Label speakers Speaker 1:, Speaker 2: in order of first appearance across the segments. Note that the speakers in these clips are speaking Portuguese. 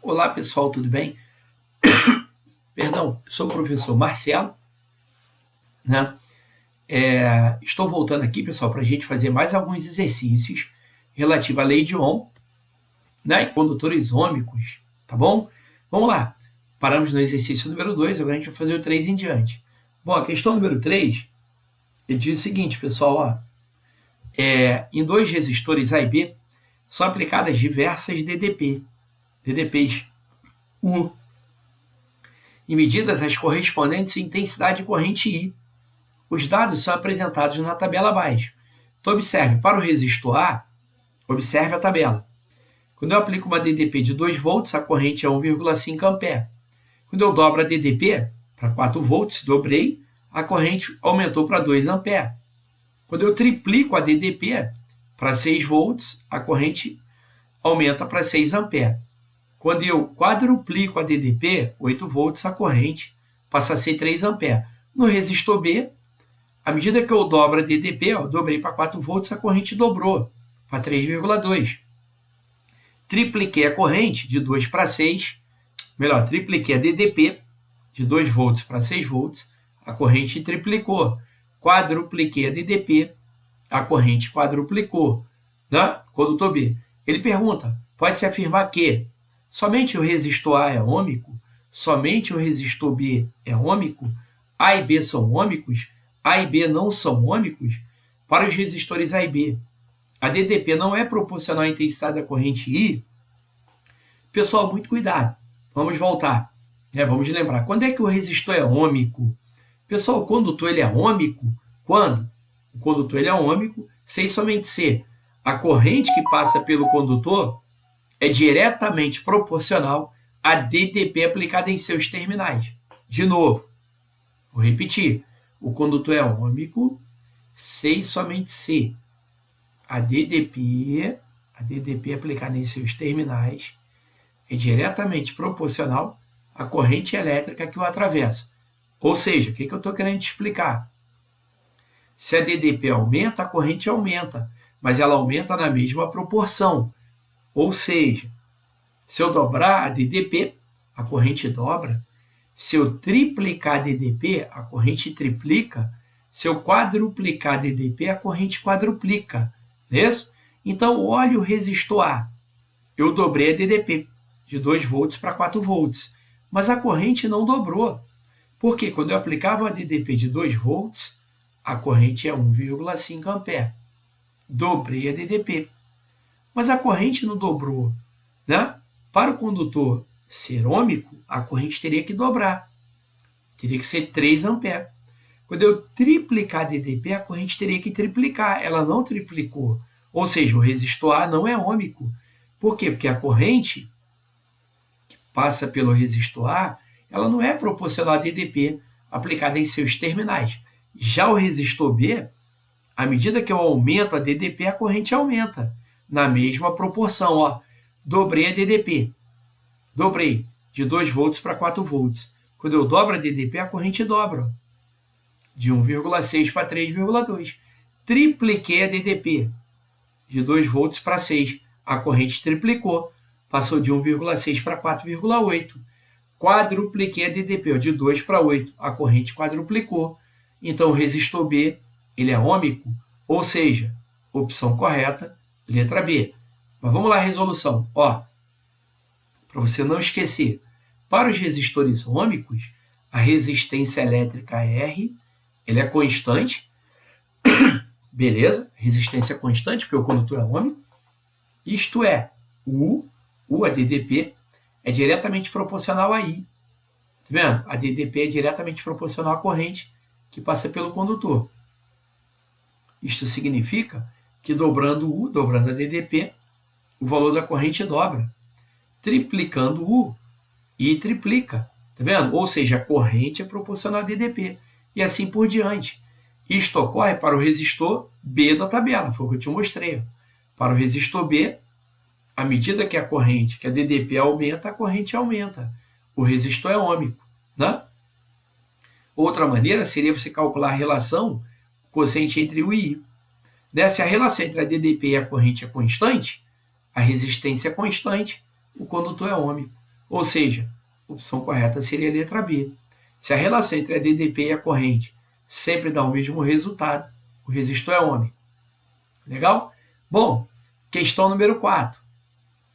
Speaker 1: Olá, pessoal, tudo bem? Perdão, sou o professor Marcelo, né? Estou voltando aqui, pessoal, para a gente fazer mais alguns exercícios relativos à lei de Ohm, né? E condutores ômicos, tá bom? Vamos lá. Paramos no exercício número 2, agora a gente vai fazer o 3 em diante. Bom, a questão número 3, ele diz o seguinte, pessoal, ó, em dois resistores A e B são aplicadas diversas DDPs U, e medidas as correspondentes à intensidade de corrente I. Os dados são apresentados na tabela abaixo. Então, observe, para o resistor A, observe a tabela. Quando eu aplico uma DDP de 2 volts, a corrente é 1,5 ampere. Quando eu dobro a DDP para 4 volts, dobrei, a corrente aumentou para 2 ampere. Quando eu triplico a DDP para 6 volts, a corrente aumenta para 6 ampere. Quando eu quadruplico a DDP, 8 volts, a corrente passa a ser 3 ampere. No resistor B, à medida que eu dobro a DDP, eu dobrei para 4 volts, a corrente dobrou para 3,2. Tripliquei a corrente de 2 para 6, tripliquei a DDP de 2 volts para 6 volts, a corrente triplicou. Quadrupliquei a DDP, a corrente quadruplicou. Né? Condutor B. Ele pergunta, pode-se afirmar que somente o resistor A é ômico? Somente o resistor B é ômico? A e B são ômicos? A e B não são ômicos? Para os resistores A e B, a DDP não é proporcional à intensidade da corrente I? Pessoal, muito cuidado. Vamos voltar. Vamos lembrar. Quando é que o resistor é ômico? Pessoal, o condutor ele é ômico quando? O condutor ele é ômico se e somente se a corrente que passa pelo condutor é diretamente proporcional à DDP aplicada em seus terminais. De novo, vou repetir. O condutor é ômico se e somente se a DDP aplicada em seus terminais é diretamente proporcional à corrente elétrica que o atravessa. Ou seja, o que eu estou querendo te explicar? Se a DDP aumenta, a corrente aumenta, mas ela aumenta na mesma proporção. Ou seja, se eu dobrar a DDP, a corrente dobra. Se eu triplicar a DDP, a corrente triplica. Se eu quadruplicar a DDP, a corrente quadruplica. Não é isso? Então, olha o resistor A. Eu dobrei a DDP de 2 volts para 4 volts, mas a corrente não dobrou. Porque quando eu aplicava a DDP de 2 volts, a corrente é 1,5 ampere. Dobrei a DDP. Mas a corrente não dobrou. Né? Para o condutor ser ômico, a corrente teria que dobrar. Teria que ser 3 ampere. Quando eu triplicar a DDP, a corrente teria que triplicar. Ela não triplicou. Ou seja, o resistor A não é ômico. Por quê? Porque a corrente que passa pelo resistor A, ela não é proporcional à DDP aplicada em seus terminais. Já o resistor B, à medida que eu aumento a DDP, a corrente aumenta na mesma proporção. Ó. Dobrei a DDP. Dobrei de 2 volts para 4 volts. Quando eu dobro a DDP, a corrente dobra. De 1,6 para 3,2. Tripliquei a DDP. De 2 volts para 6. A corrente triplicou. Passou de 1,6 para 4,8. Quadrupliquei a DDP. De 2 para 8. A corrente quadruplicou. Então, o resistor B ele é ômico. Ou seja, opção correta, letra B. Mas vamos lá a resolução. Ó, para você não esquecer, para os resistores ômicos, a resistência elétrica R ele é constante. Beleza? Resistência constante, porque o condutor é ômico. Isto é, a DDP, é diretamente proporcional a I. Tá vendo? A DDP é diretamente proporcional à corrente que passa pelo condutor. Isto significa que dobrando dobrando a DDP, o valor da corrente dobra. Triplicando I triplica. Tá vendo? Ou seja, a corrente é proporcional a DDP. E assim por diante. Isto ocorre para o resistor B da tabela, foi o que eu te mostrei. Para o resistor B, à medida que a DDP aumenta, a corrente aumenta. O resistor é ômico. Né? Outra maneira seria você calcular a relação quociente entre U e I. Se a relação entre a DDP e a corrente é constante, a resistência é constante, o condutor é ômico. Ou seja, a opção correta seria a letra B. Se a relação entre a DDP e a corrente sempre dá o mesmo resultado, o resistor é ômico. Legal? Bom, questão número 4.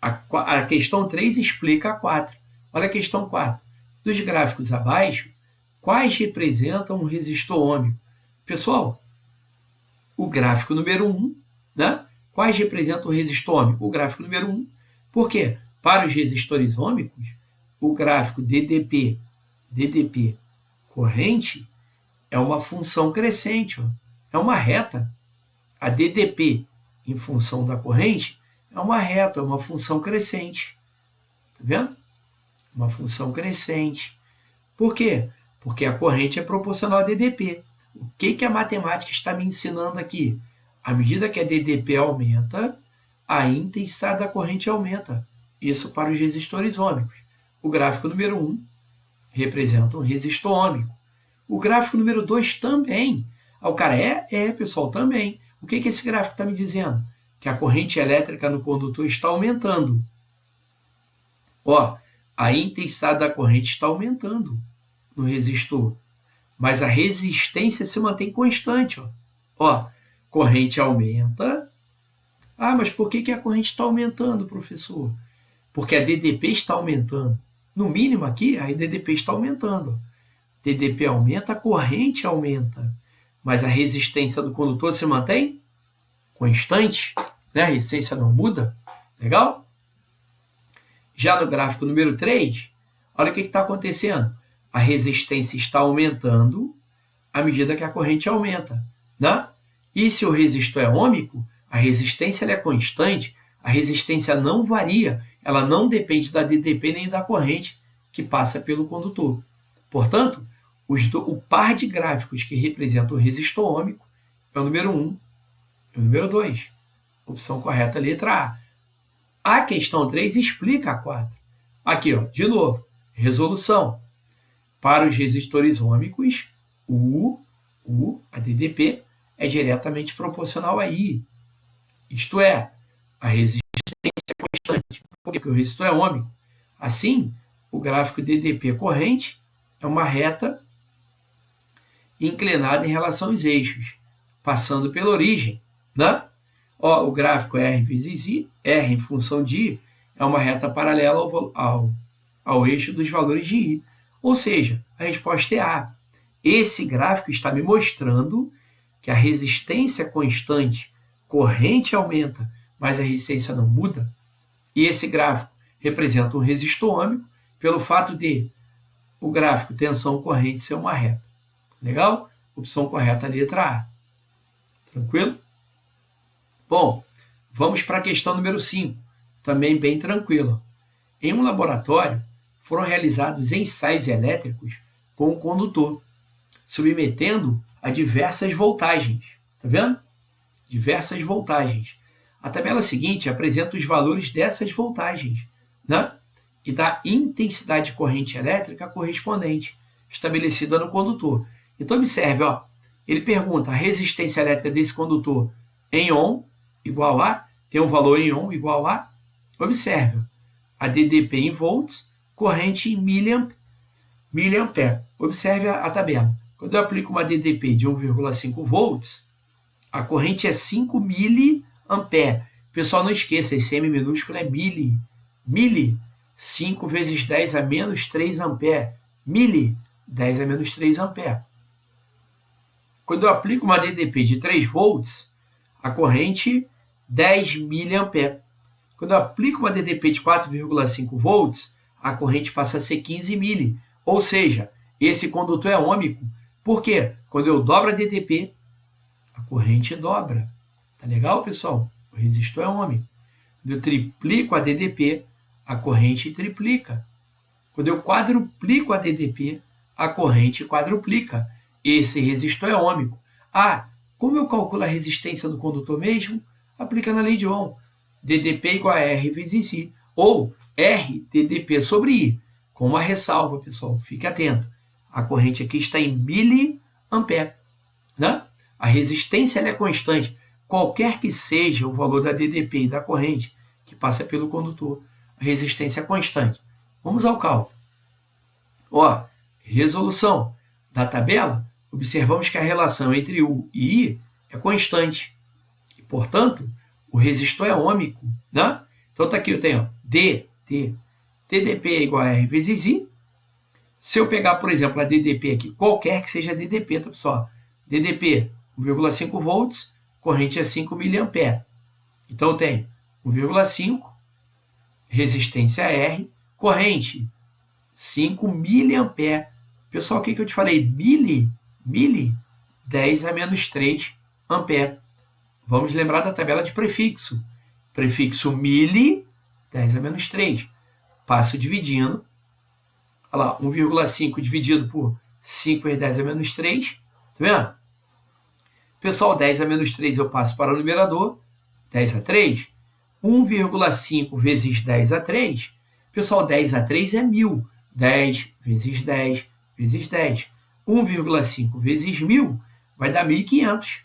Speaker 1: A questão 3 explica a 4. Olha a questão 4. Dos gráficos abaixo, quais representam um resistor ômico? Pessoal, o gráfico número 1, né? Quais representam o resistor ômico? O gráfico número 1. Por quê? Para os resistores ômicos, o gráfico DDP corrente é uma função crescente, ó. É uma reta. A DDP em função da corrente é uma reta, é uma função crescente. Tá vendo? Uma função crescente. Por quê? Porque a corrente é proporcional a DDP. O que a matemática está me ensinando aqui? À medida que a DDP aumenta, a intensidade da corrente aumenta. Isso para os resistores ômicos. O gráfico número 1 representa um resistor ômico. O gráfico número 2 também. O cara, pessoal, também. O que esse gráfico está me dizendo? Que a corrente elétrica no condutor está aumentando. Ó, a intensidade da corrente está aumentando no resistor, mas a resistência se mantém constante. Ó, corrente aumenta. Ah, mas por que a corrente está aumentando, professor? Porque a DDP está aumentando. No mínimo aqui, a DDP está aumentando. DDP aumenta, a corrente aumenta, mas a resistência do condutor se mantém constante, né? A resistência não muda. Legal? Já no gráfico número 3, olha o que está acontecendo. A resistência está aumentando à medida que a corrente aumenta, né? E se o resistor é ômico, a resistência é constante, a resistência não varia, ela não depende da DDP nem da corrente que passa pelo condutor. Portanto, o par de gráficos que representam o resistor ômico é o número 1 e o número 2. Opção correta, letra A. A questão 3 explica a 4. Aqui, ó, de novo, resolução. Para os resistores ômicos, a DDP, é diretamente proporcional a I. Isto é, a resistência é constante, porque o resistor é ômico. Assim, o gráfico DDP corrente é uma reta inclinada em relação aos eixos, passando pela origem, né? Ó, o gráfico R vezes I, R em função de I, é uma reta paralela ao eixo dos valores de I. Ou seja, a resposta é A. Esse gráfico está me mostrando que a resistência é constante, corrente aumenta, mas a resistência não muda. E esse gráfico representa um resistor ômico pelo fato de o gráfico tensão-corrente ser uma reta. Legal? Opção correta, letra A. Tranquilo? Bom, vamos para a questão número 5. Também bem tranquila. Em um laboratório, foram realizados ensaios elétricos com o condutor, submetendo a diversas voltagens. Está vendo? Diversas voltagens. A tabela seguinte apresenta os valores dessas voltagens, né? E da intensidade de corrente elétrica correspondente, estabelecida no condutor. Então, observe, ó, ele pergunta a resistência elétrica desse condutor em ohm igual a, tem um valor em ohm igual a, observe, a DDP em volts, corrente em miliampere. Observe a tabela. Quando eu aplico uma DDP de 1,5 volts, a corrente é 5 miliampere. Pessoal, não esqueça, esse M minúsculo é mili. 5 vezes 10 a menos 3 ampere. 10 a menos 3 ampere. Quando eu aplico uma DDP de 3 volts, a corrente 10 miliampere. Quando eu aplico uma DDP de 4,5 volts, a corrente passa a ser 15 mili. Ou seja, esse condutor é ômico. Por quê? Quando eu dobro a DDP, a corrente dobra. Tá legal, pessoal? O resistor é ômico. Quando eu triplico a DDP, a corrente triplica. Quando eu quadruplico a DDP, a corrente quadruplica. Esse resistor é ômico. Ah, como eu calculo a resistência do condutor mesmo? Aplica na lei de Ohm. DDP igual a R vezes I. Ou R DDP sobre I. Com uma ressalva, pessoal. Fique atento. A corrente aqui está em miliampere, né? A resistência ela é constante. Qualquer que seja o valor da DDP e da corrente que passa pelo condutor, a resistência é constante. Vamos ao cálculo. Ó, resolução da tabela, observamos que a relação entre U e I é constante. E, portanto, o resistor é ômico, né? Então, tá aqui eu tenho DDP é igual a R vezes I. Se eu pegar, por exemplo, a DDP aqui, qualquer que seja a DDP, tá, pessoal? DDP, 1,5 volts, corrente é 5 mA. Então, eu tenho 1,5, resistência R, corrente 5 mA. Pessoal, o que eu te falei? Mili, 10 a menos 3 ampere. Vamos lembrar da tabela de prefixo. Prefixo mili, 10 a menos 3. Passo dividindo. Olha lá, 1,5 dividido por 5 vezes 10 a menos 3. Tá vendo? Pessoal, 10 a menos 3 eu passo para o numerador. 10 a 3. 1,5 vezes 10 a 3. Pessoal, 10 a 3 é 1.000. 10 vezes 10 vezes 10. 1,5 vezes 1.000 vai dar 1.500.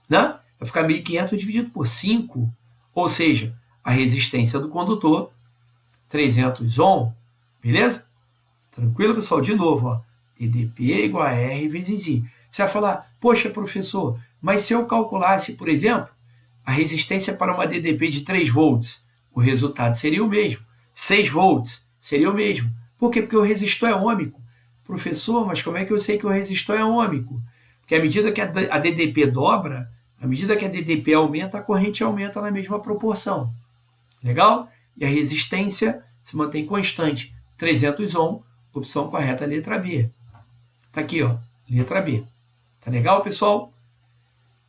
Speaker 1: Né? Vai ficar 1.500 dividido por 5. Ou seja, a resistência do condutor, 300 ohm. Beleza? Tranquilo, pessoal? De novo, ó. DDP é igual a R vezes I. Você vai falar, poxa, professor, mas se eu calculasse, por exemplo, a resistência para uma DDP de 3 volts, o resultado seria o mesmo. 6 volts seria o mesmo. Por quê? Porque o resistor é ômico. Professor, mas como é que eu sei que o resistor é ômico? Porque à medida que a DDP dobra, à medida que a DDP aumenta, a corrente aumenta na mesma proporção. Legal? E a resistência se mantém constante. 300 ohm, opção correta, letra B. Tá aqui, ó, letra B. Tá legal, pessoal?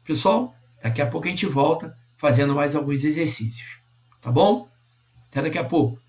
Speaker 1: Pessoal, daqui a pouco a gente volta fazendo mais alguns exercícios. Tá bom? Até daqui a pouco.